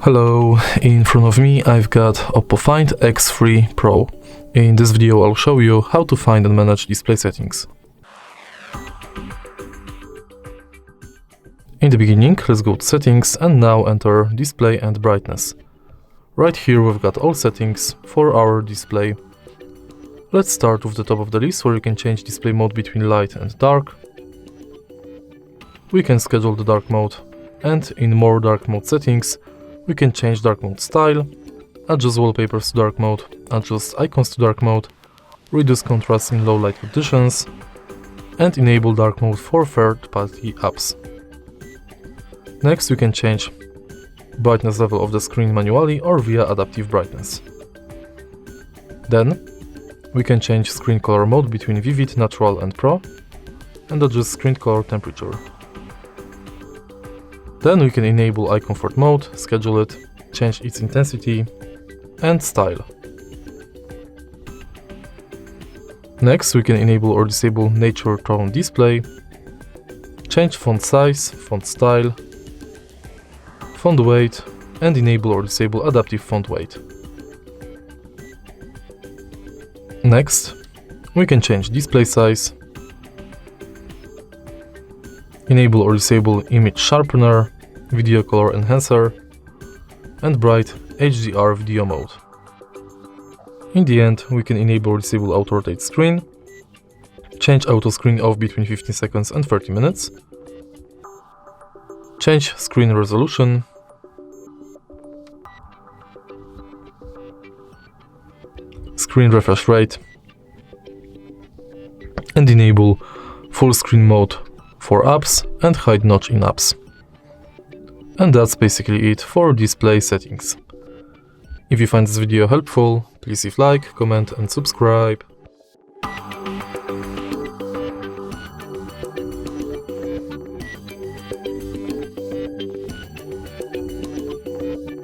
Hello, in front of me I've got Oppo Find X3 Pro. In this video I'll show you how to find and manage display settings. In the beginning, let's go to settings and now enter display and brightness. Right here we've got all settings for our display. Let's start with the top of the list where you can change display mode between light and dark. We can schedule the dark mode, and in more dark mode settings we can change dark mode style, adjust wallpapers to dark mode, adjust icons to dark mode, reduce contrast in low light conditions, and enable dark mode for third-party apps. Next we can change brightness level of the screen manually or via adaptive brightness. Then we can change screen color mode between Vivid, Natural and Pro, and adjust screen color temperature. Then we can enable eye comfort mode, schedule it, change its intensity and style. Next we can enable or disable nature tone display, change font size, font style, font weight, and enable or disable adaptive font weight. Next we can change display size, enable or disable image sharpener, video color enhancer, and bright HDR video mode. In the end, we can enable or disable auto rotate screen, change auto screen off between 15 seconds and 30 minutes, change screen resolution, screen refresh rate, and enable full screen mode for apps and hide notch in apps. And that's basically it for display settings. If you find this video helpful, please leave like, comment and subscribe.